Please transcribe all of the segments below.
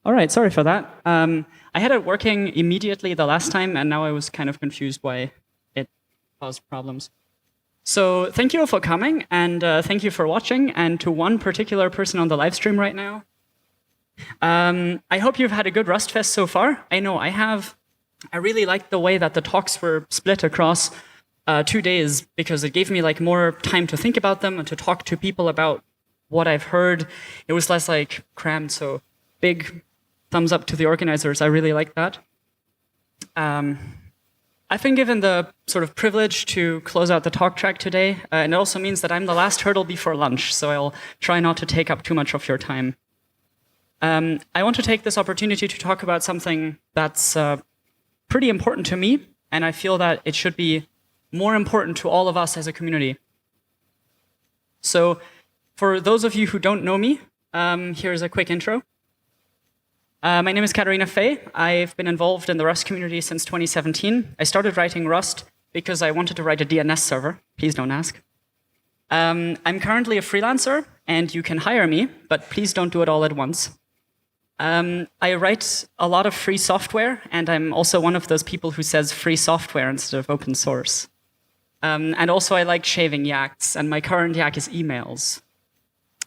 All right, sorry for that. I had it working immediately the last time, and now I was kind of confused why it caused problems. So thank you all for coming, and thank you for watching. And to one particular person on the live stream right now, I hope you've had a good RustFest so far. I know I have. I really liked the way that the talks were split across 2 days, because it gave me like more time to think about them and to talk to people about what I've heard. It was less like crammed, so big thumbs up to the organizers. I really like that. I've been given the sort of privilege to close out the talk track today, and it also means that I'm the last hurdle before lunch, so I'll try not to take up too much of your time. I want to take this opportunity to talk about something that's pretty important to me, and I feel that it should be more important to all of us as a community. So for those of you who don't know me, here's a quick intro. My name is Katharina Fey. I've been involved in the Rust community since 2017. I started writing Rust because I wanted to write a DNS server. Please don't ask. I'm currently a freelancer, and you can hire me, but please don't do it all at once. I write a lot of free software, and I'm also one of those people who says free software instead of open source. And also I like shaving yaks, and my current yak is emails.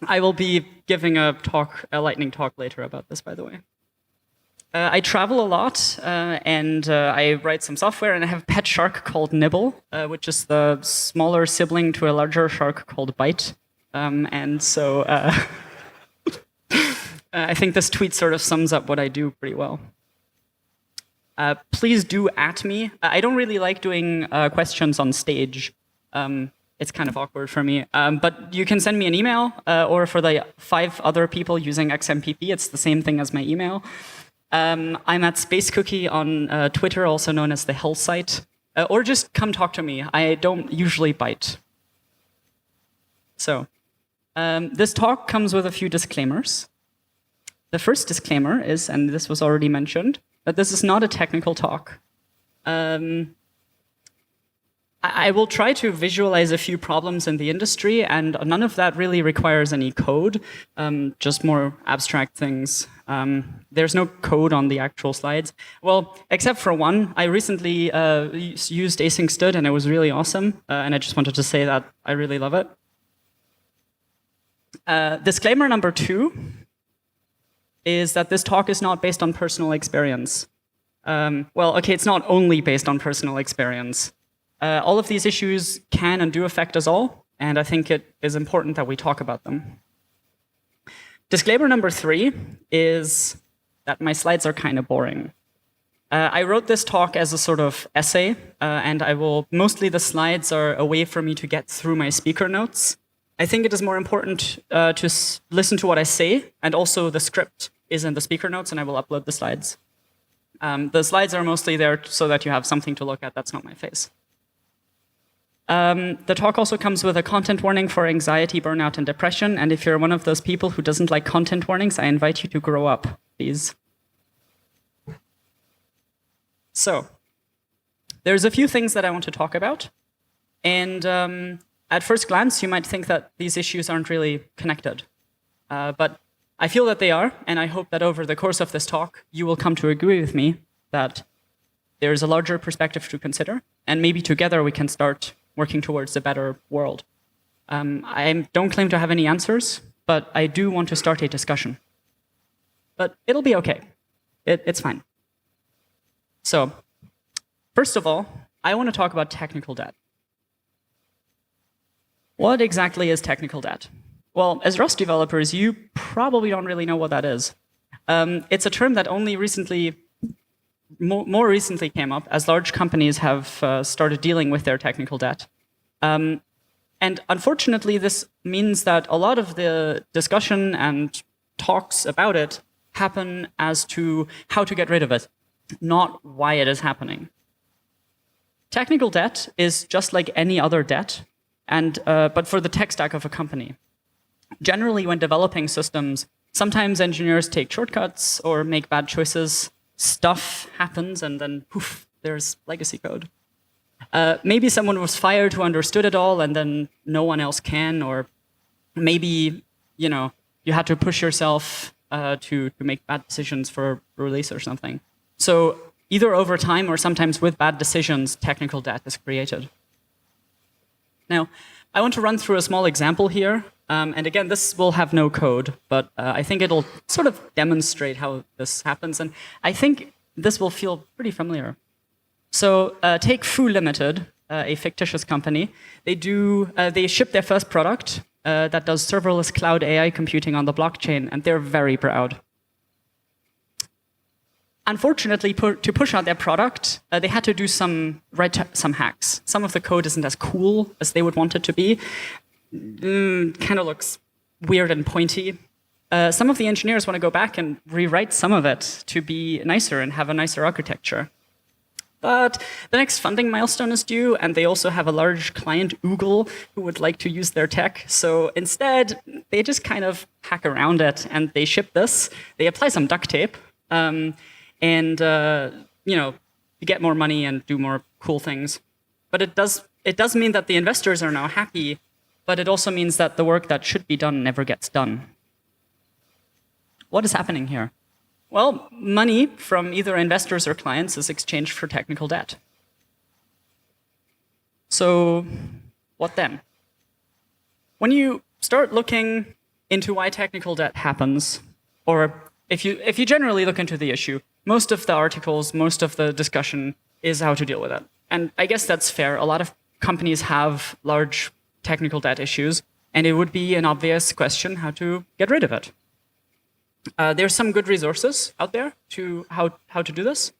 I will be giving a lightning talk later about this, by the way. I travel a lot, and I write some software, and I have a pet shark called Nibble, which is the smaller sibling to a larger shark called Bite. And so I think this tweet sort of sums up what I do pretty well. Please do @ me. I don't really like doing questions on stage. It's kind of awkward for me. But you can send me an email, or for the 5 other people using XMPP, it's the same thing as my email. I'm at Space Cookie on Twitter, also known as the Hell Site. Or just come talk to me. I don't usually bite. So this talk comes with a few disclaimers. The first disclaimer is, and this was already mentioned, that this is not a technical talk. I will try to visualize a few problems in the industry, and none of that really requires any code, just more abstract things. There's no code on the actual slides. Well, except for one. I recently used async std, and it was really awesome, and I just wanted to say that I really love it. Disclaimer number 2 is that this talk is not based on personal experience. Well, okay, it's not only based on personal experience. All of these issues can and do affect us all, and I think it is important that we talk about them. Disclaimer number 3 is that my slides are kind of boring. I wrote this talk as a sort of essay, and mostly the slides are a way for me to get through my speaker notes. I think it is more important to listen to what I say, and also the script is in the speaker notes, and I will upload the slides. The slides are mostly there so that you have something to look at. That's not my face. The talk also comes with a content warning for anxiety, burnout, and depression. And if you're one of those people who doesn't like content warnings, I invite you to grow up, please. So there's a few things that I want to talk about. And at first glance, you might think that these issues aren't really connected. But I feel that they are, and I hope that over the course of this talk, you will come to agree with me that there is a larger perspective to consider, and maybe together we can start working towards a better world. I don't claim to have any answers, but I do want to start a discussion. But it'll be okay. It's fine. So, first of all, I want to talk about technical debt. What exactly is technical debt? Well, as Rust developers, you probably don't really know what that is. It's a term that only more recently came up as large companies have started dealing with their technical debt. And unfortunately, this means that a lot of the discussion and talks about it happen as to how to get rid of it, not why it is happening. Technical debt is just like any other debt, but for the tech stack of a company. Generally, when developing systems, sometimes engineers take shortcuts or make bad choices. Stuff happens, and then poof, there's legacy code. Maybe someone was fired who understood it all, and then no one else can. Or maybe you had to push yourself to make bad decisions for a release or something. So either over time or sometimes with bad decisions, technical debt is created. Now, I want to run through a small example here. And again, this will have no code, but I think it'll sort of demonstrate how this happens. And I think this will feel pretty familiar. So take Foo Limited, a fictitious company. They ship their first product that does serverless cloud AI computing on the blockchain, and they're very proud. Unfortunately, to push out their product, they had to do write some hacks. Some of the code isn't as cool as they would want it to be. Kind of looks weird and pointy. Some of the engineers want to go back and rewrite some of it to be nicer and have a nicer architecture. But the next funding milestone is due, and they also have a large client, Google, who would like to use their tech. So instead, they just kind of hack around it, and they ship this. They apply some duct tape, and you get more money and do more cool things. But it does mean that the investors are now happy, but it also means that the work that should be done never gets done. What is happening here? Well, money from either investors or clients is exchanged for technical debt. So what then? When you start looking into why technical debt happens, or if you generally look into the issue, most of the articles, most of the discussion is how to deal with it. And I guess that's fair. A lot of companies have large technical debt issues, and it would be an obvious question how to get rid of it. There's some good resources out there to how to do this.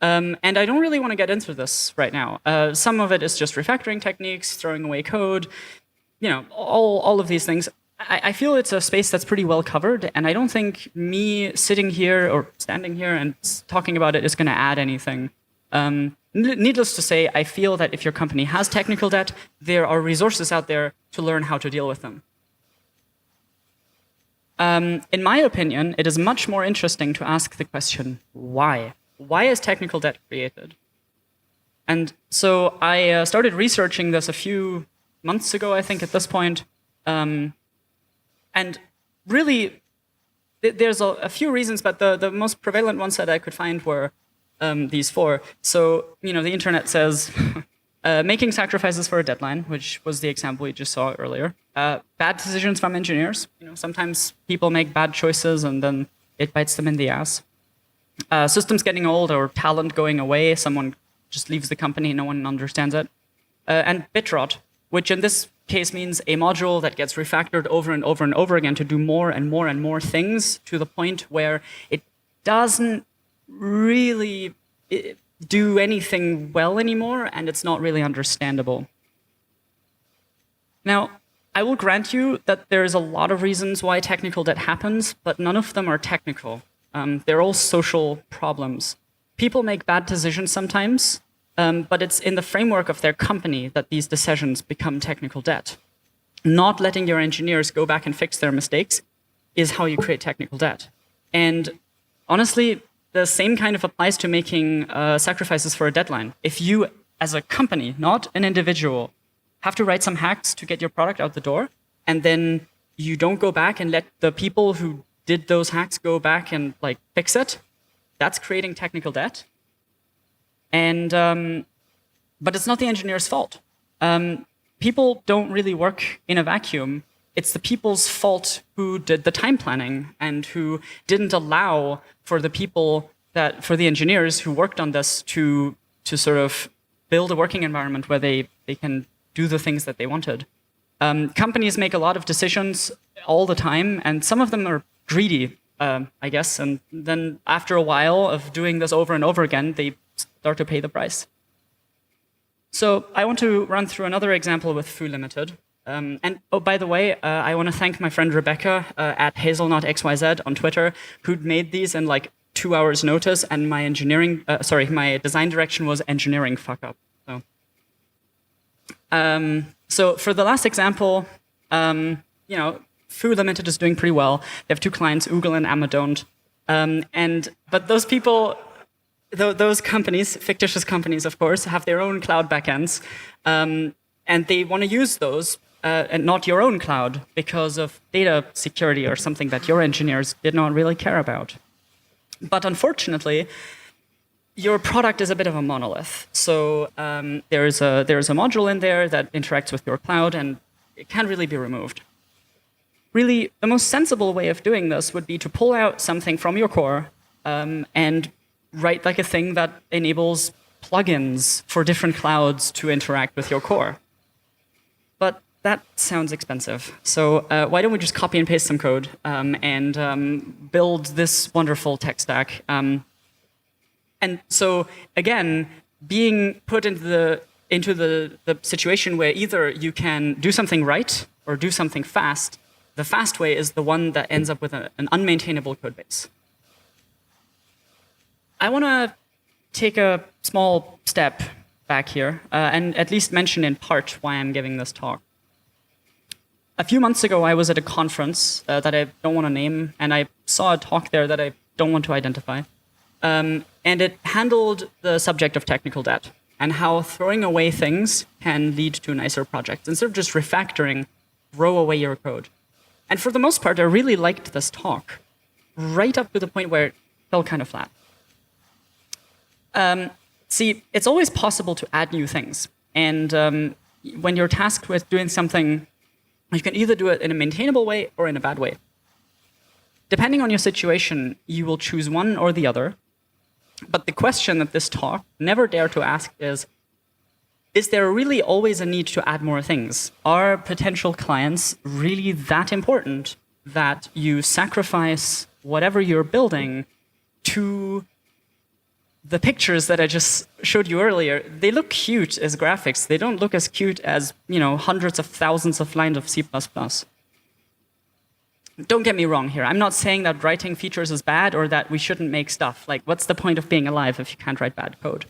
And I don't really want to get into this right now. Some of it is just refactoring techniques, throwing away code, all of these things. I feel it's a space that's pretty well covered, and I don't think me sitting here or standing here and talking about it is going to add anything. Needless to say, I feel that if your company has technical debt, there are resources out there to learn how to deal with them. In my opinion, it is much more interesting to ask the question, why? Why is technical debt created? And so I started researching this a few months ago, I think, at this point. And really, there's a few reasons, but the most prevalent ones that I could find were these four. So, the internet says making sacrifices for a deadline, which was the example we just saw earlier. Bad decisions from engineers. Sometimes people make bad choices and then it bites them in the ass. Systems getting old or talent going away. Someone just leaves the company, no one understands it. And bit rot, which in this case means a module that gets refactored over and over and over again to do more and more and more things to the point where it doesn't really do anything well anymore, and it's not really understandable. Now, I will grant you that there's a lot of reasons why technical debt happens, but none of them are technical. They're all social problems. People make bad decisions sometimes, but it's in the framework of their company that these decisions become technical debt. Not letting your engineers go back and fix their mistakes is how you create technical debt. And honestly, the same kind of applies to making sacrifices for a deadline. If you, as a company, not an individual, have to write some hacks to get your product out the door, and then you don't go back and let the people who did those hacks go back and fix it, that's creating technical debt. And but it's not the engineer's fault. People don't really work in a vacuum. It's the people's fault who did the time planning and who didn't allow for the engineers who worked on this to sort of build a working environment where they can do the things that they wanted. Companies make a lot of decisions all the time, and some of them are greedy, I guess. And then after a while of doing this over and over again, they start to pay the price. So I want to run through another example with Foo Limited. And oh, by the way, I want to thank my friend Rebecca at hazelnutxyz on Twitter, who'd made these in 2 hours notice, and my my design direction was engineering fuck up. So for the last example, Foo Limited is doing pretty well. They have two clients, Oogle and Amadont. But those people, those companies, fictitious companies, of course, have their own cloud backends. And they want to use those and not your own cloud because of data security or something that your engineers did not really care about. But unfortunately, your product is a bit of a monolith. So there is a module in there that interacts with your cloud, and it can't really be removed. Really, the most sensible way of doing this would be to pull out something from your core and write like a thing that enables plugins for different clouds to interact with your core. But that sounds expensive. So why don't we just copy and paste some code and build this wonderful tech stack? And so again, being put into the situation where either you can do something right or do something fast, the fast way is the one that ends up with an unmaintainable code base. I want to take a small step back here and at least mention in part why I'm giving this talk. A few months ago, I was at a conference that I don't want to name, and I saw a talk there that I don't want to identify. And it handled the subject of technical debt and how throwing away things can lead to nicer projects. Instead of just refactoring, throw away your code. And for the most part, I really liked this talk, right up to the point where it fell kind of flat. See, it's always possible to add new things. And when you're tasked with doing something, you can either do it in a maintainable way or in a bad way. Depending on your situation, you will choose one or the other. But the question that this talk never dared to ask is there really always a need to add more things? Are potential clients really that important that you sacrifice whatever you're building to the pictures that I just showed you earlier? They look cute as graphics. They don't look as cute as, hundreds of thousands of lines of C++. Don't get me wrong here. I'm not saying that writing features is bad or that we shouldn't make stuff. Like, what's the point of being alive if you can't write bad code?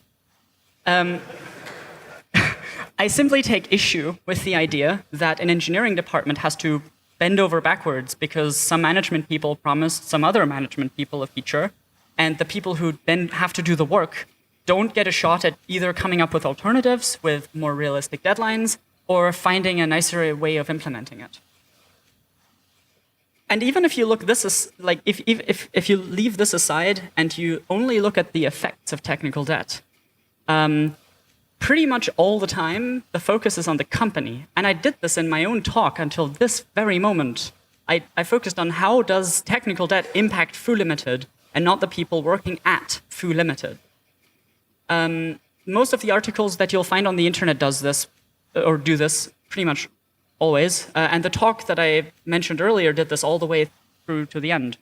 I simply take issue with the idea that an engineering department has to bend over backwards because some management people promised some other management people a feature, and the people who then have to do the work don't get a shot at either coming up with alternatives with more realistic deadlines or finding a nicer way of implementing it. And even if you look this as, like, if you leave this aside and you only look at the effects of technical debt, pretty much all the time the focus is on the company. And I did this in my own talk until this very moment. I focused on how does technical debt impact Foo Limited and not the people working at Foo Limited. Most of the articles that you'll find on the internet do this pretty much always. And the talk that I mentioned earlier did this all the way through to the end.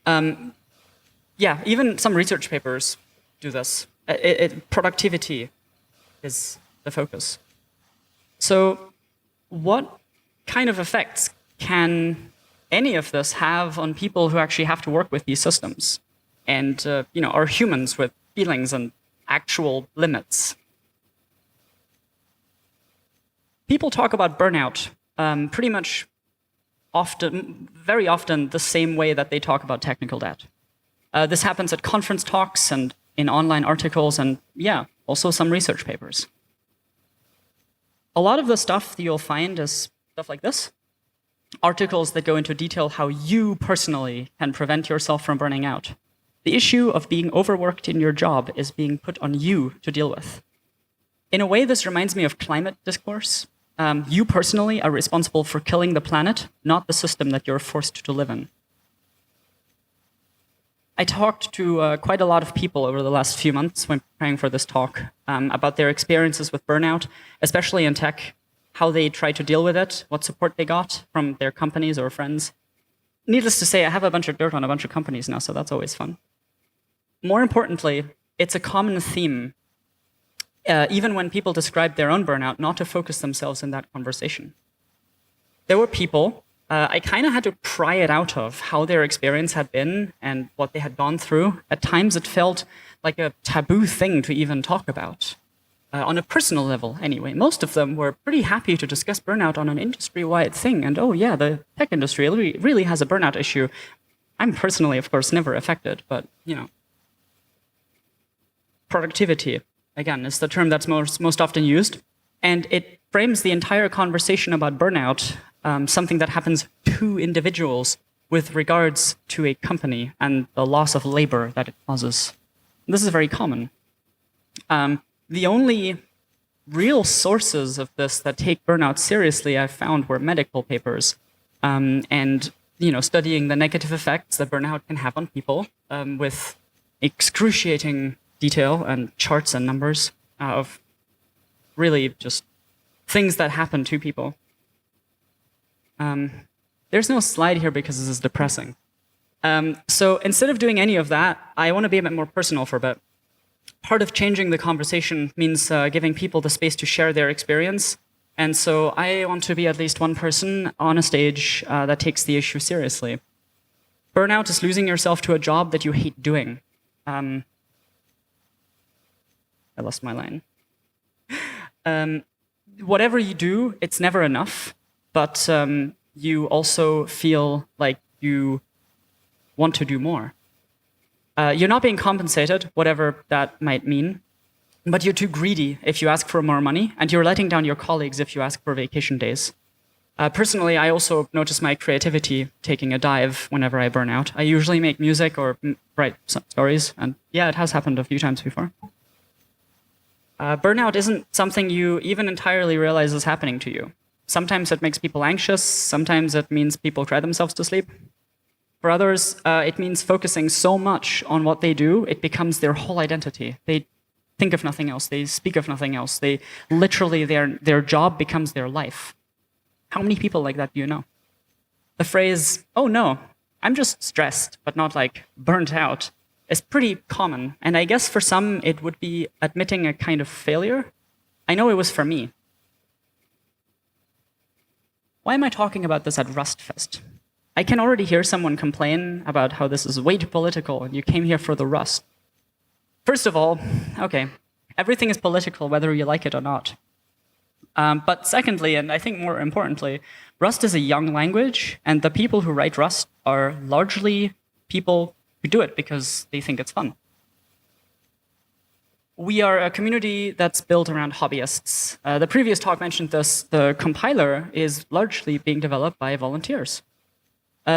Yeah, even some research papers do this. Productivity is the focus. So what kind of effects can any of this have on people who actually have to work with these systems and are humans with feelings and actual limits? People talk about burnout pretty much very often the same way that they talk about technical debt. This happens at conference talks and in online articles and, yeah, also some research papers. A lot of the stuff that you'll find is stuff like this. Articles that go into detail how you personally can prevent yourself from burning out. The issue of being overworked in your job is being put on you to deal with. In a way, this reminds me of climate discourse. You personally are responsible for killing the planet, not the system that you're forced to live in. I talked to quite a lot of people over the last few months when preparing for this talk about their experiences with burnout, especially in tech, how they try to deal with it, what support they got from their companies or friends. Needless to say, I have a bunch of dirt on a bunch of companies now, so that's always fun. More importantly, it's a common theme, even when people describe their own burnout, not to focus themselves in that conversation. There were people I kind of had to pry it out of how their experience had been and what they had gone through. At times it felt like a taboo thing to even talk about. On a personal level, anyway. Most of them were pretty happy to discuss burnout on an industry-wide thing. And oh yeah, the tech industry really has a burnout issue. I'm personally, of course, never affected, but productivity, again, is the term that's most often used. And it frames the entire conversation about burnout, something that happens to individuals with regards to a company and the loss of labor that it causes. This is very common. The only real sources of this that take burnout seriously I've found were medical papers, and studying the negative effects that burnout can have on people, with excruciating detail and charts and numbers of really just things that happen to people. There's no slide here because this is depressing. So instead of doing any of that, I want to be a bit more personal for a bit. Part of changing the conversation means giving people the space to share their experience. And so I want to be at least one person on a stage that takes the issue seriously. Burnout is losing yourself to a job that you hate doing. I lost my line. Whatever you do, it's never enough, but you also feel like you want to do more. You're not being compensated, whatever that might mean, but you're too greedy if you ask for more money, and you're letting down your colleagues if you ask for vacation days. Personally, I also notice my creativity taking a dive whenever I burn out. I usually make music or write stories, and yeah, it has happened a few times before. Burnout isn't something you even entirely realize is happening to you. Sometimes it makes people anxious, sometimes it means people cry themselves to sleep. For others, it means focusing so much on what they do, it becomes their whole identity. They think of nothing else, they speak of nothing else. They literally, their job becomes their life. How many people like that do you know? The phrase, "oh no, I'm just stressed, but not like burnt out," is pretty common. And I guess for some, it would be admitting a kind of failure. I know it was for me. Why am I talking about this at RustFest? I can already hear someone complain about how this is way too political and you came here for the Rust. First of all, okay, everything is political whether you like it or not. But secondly, and I think more importantly, Rust is a young language, and the people who write Rust are largely people who do it because they think it's fun. We are a community that's built around hobbyists. The previous talk mentioned this. The compiler is largely being developed by volunteers.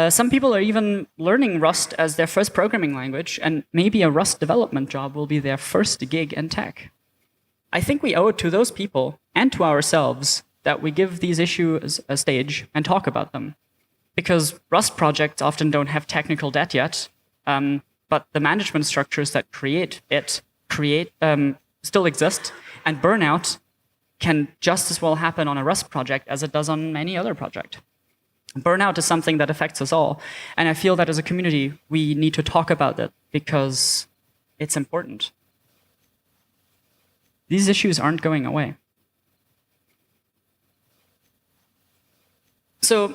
Some people are even learning Rust as their first programming language, and maybe a Rust development job will be their first gig in tech. I think we owe it to those people and to ourselves that we give these issues a stage and talk about them. Because Rust projects often don't have technical debt yet, but the management structures that create still exist, and burnout can just as well happen on a Rust project as it does on any other project. Burnout is something that affects us all, and I feel that as a community, we need to talk about it because it's important. These issues aren't going away. So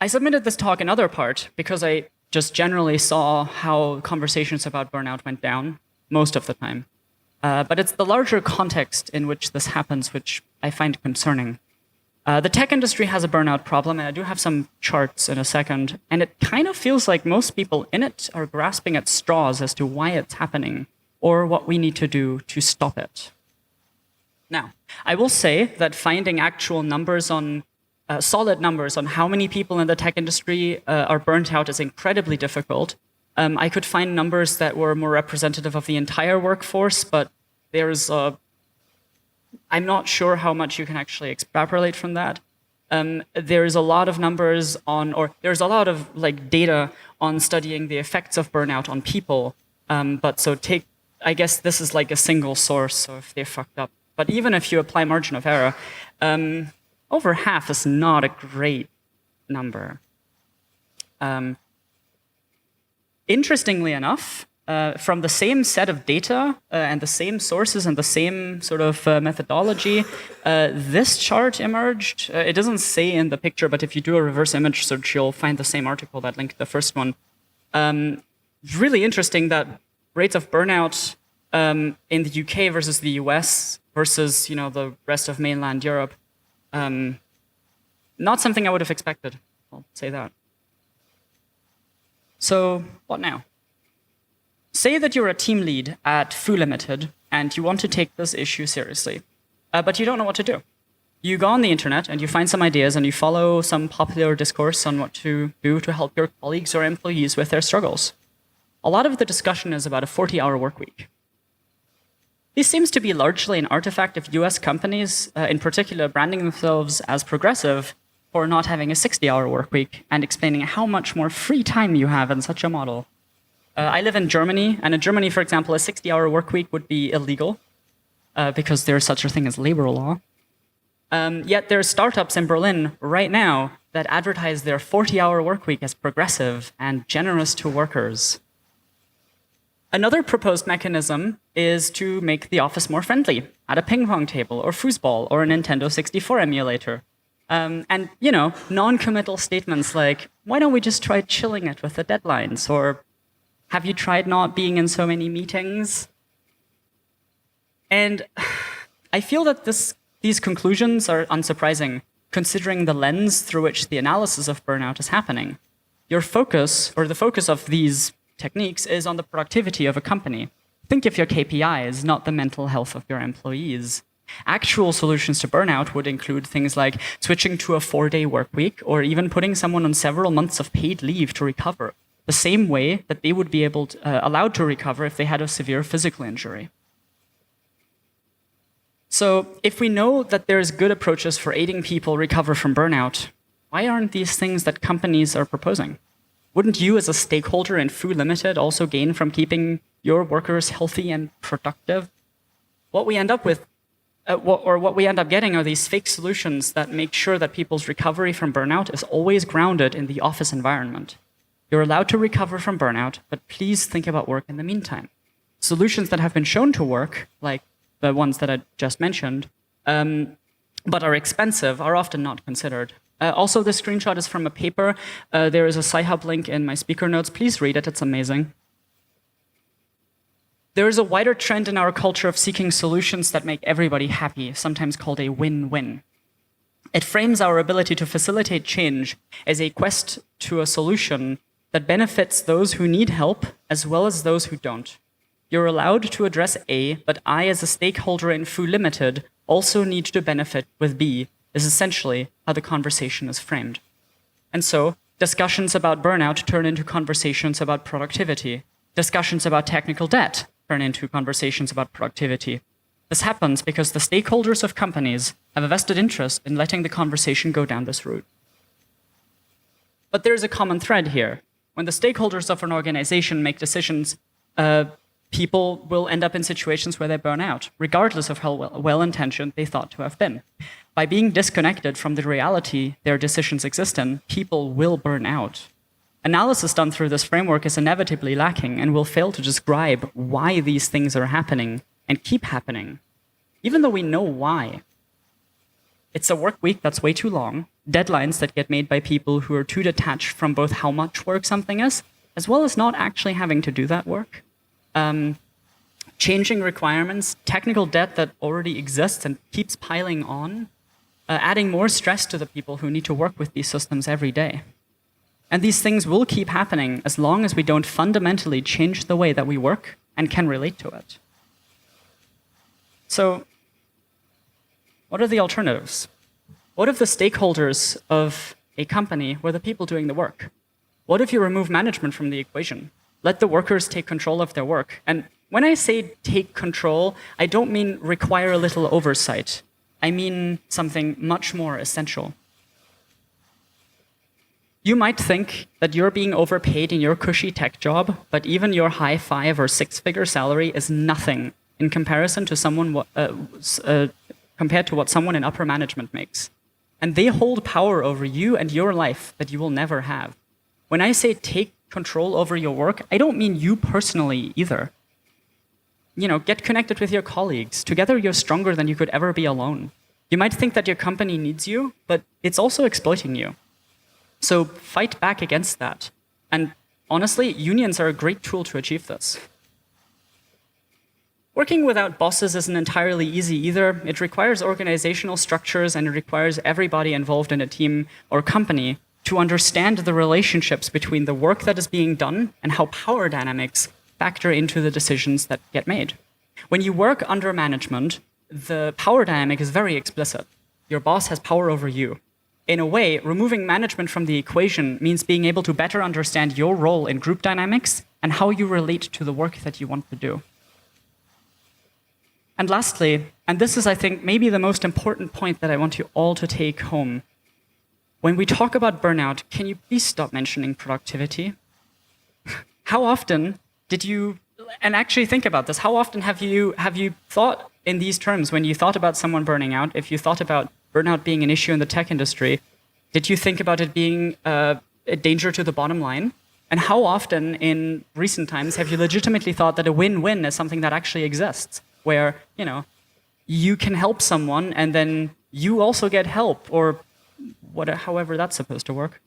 I submitted this talk in other part because I just generally saw how conversations about burnout went down most of the time. But it's the larger context in which this happens which I find concerning. The tech industry has a burnout problem, and I do have some charts in a second, and it kind of feels like most people in it are grasping at straws as to why it's happening or what we need to do to stop it. Now, I will say that finding actual numbers on solid numbers on how many people in the tech industry are burnt out is incredibly difficult. I could find numbers that were more representative of the entire workforce, but there's I'm not sure how much you can actually extrapolate from that. There's a lot of numbers on, or there's a lot of data on studying the effects of burnout on people. I guess this is like a single source, so if they're fucked up. But even if you apply margin of error, over half is not a great number. Interestingly enough, from the same set of data and the same sources and the same sort of methodology, this chart emerged. It doesn't say in the picture, but if you do a reverse image search, you'll find the same article that linked the first one. It's really interesting that rates of burnout in the UK versus the US versus the rest of mainland Europe, not something I would have expected. I'll say that. So what now? Say that you're a team lead at Foo Limited and you want to take this issue seriously, but you don't know what to do. You go on the internet and you find some ideas and you follow some popular discourse on what to do to help your colleagues or employees with their struggles. A lot of the discussion is about a 40-hour work week. This seems to be largely an artifact of US companies, in particular branding themselves as progressive for not having a 60-hour work week and explaining how much more free time you have in such a model. I live in Germany, and in Germany, for example, a 60-hour work week would be illegal because there's such a thing as labor law. Yet there are startups in Berlin right now that advertise their 40-hour work week as progressive and generous to workers. Another proposed mechanism is to make the office more friendly, add a ping pong table or foosball or a Nintendo 64 emulator. And, non-committal statements like, why don't we just try chilling it with the deadlines? Or, have you tried not being in so many meetings? And I feel that these conclusions are unsurprising, considering the lens through which the analysis of burnout is happening. Your focus, or the focus of these techniques, is on the productivity of a company. Think of your KPIs, not the mental health of your employees. Actual solutions to burnout would include things like switching to a 4-day work week, or even putting someone on several months of paid leave to recover, the same way that they would be allowed to recover if they had a severe physical injury. So if we know that there's good approaches for aiding people recover from burnout, why aren't these things that companies are proposing? Wouldn't you as a stakeholder in Foo Limited also gain from keeping your workers healthy and productive? What we end up with, what we end up getting are these fake solutions that make sure that people's recovery from burnout is always grounded in the office environment. You're allowed to recover from burnout, but please think about work in the meantime. Solutions that have been shown to work, like the ones that I just mentioned, but are expensive, are often not considered. Also, this screenshot is from a paper. There is a Sci-Hub link in my speaker notes. Please read it, it's amazing. There is a wider trend in our culture of seeking solutions that make everybody happy, sometimes called a win-win. It frames our ability to facilitate change as a quest to a solution that benefits those who need help as well as those who don't. You're allowed to address A, but I, as a stakeholder in Foo Limited, also need to benefit with B, is essentially how the conversation is framed. And so, discussions about burnout turn into conversations about productivity. Discussions about technical debt turn into conversations about productivity. This happens because the stakeholders of companies have a vested interest in letting the conversation go down this route. But there is a common thread here. When the stakeholders of an organization make decisions, people will end up in situations where they burn out, regardless of how well-intentioned they thought to have been. By being disconnected from the reality their decisions exist in, people will burn out. Analysis done through this framework is inevitably lacking and will fail to describe why these things are happening and keep happening, even though we know why. It's a work week that's way too long, deadlines that get made by people who are too detached from both how much work something is, as well as not actually having to do that work. Changing requirements, technical debt that already exists and keeps piling on, adding more stress to the people who need to work with these systems every day. And these things will keep happening as long as we don't fundamentally change the way that we work and can relate to it. So, what are the alternatives? What if the stakeholders of a company were the people doing the work? What if you remove management from the equation? Let the workers take control of their work. And when I say take control, I don't mean require a little oversight. I mean something much more essential. You might think that you're being overpaid in your cushy tech job, but even your high 5- or 6-figure salary is nothing in comparison to compared to what someone in upper management makes. And they hold power over you and your life that you will never have. When I say take control over your work, I don't mean you personally either. Get connected with your colleagues. Together you're stronger than you could ever be alone. You might think that your company needs you, but it's also exploiting you. So fight back against that. And honestly, unions are a great tool to achieve this. Working without bosses isn't entirely easy either. It requires organizational structures, and it requires everybody involved in a team or company to understand the relationships between the work that is being done and how power dynamics factor into the decisions that get made. When you work under management, the power dynamic is very explicit. your boss has power over you. In a way, removing management from the equation means being able to better understand your role in group dynamics and how you relate to the work that you want to do. And lastly, and this is, I think, maybe the most important point that I want you all to take home. When we talk about burnout, can you please stop mentioning productivity? How often did you, and actually think about this, how often have you thought in these terms when you thought about someone burning out? If you thought about burnout being an issue in the tech industry, did you think about it being a danger to the bottom line? And how often in recent times have you legitimately thought that a win-win is something that actually exists, where, you know, you can help someone and then you also get help, or however that's supposed to work?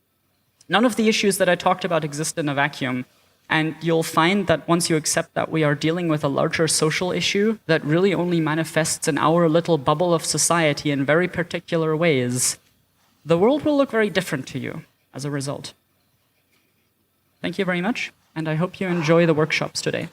None of the issues that I talked about exist in a vacuum. And you'll find that once you accept that we are dealing with a larger social issue that really only manifests in our little bubble of society in very particular ways, the world will look very different to you as a result. Thank you very much, and I hope you enjoy the workshops today.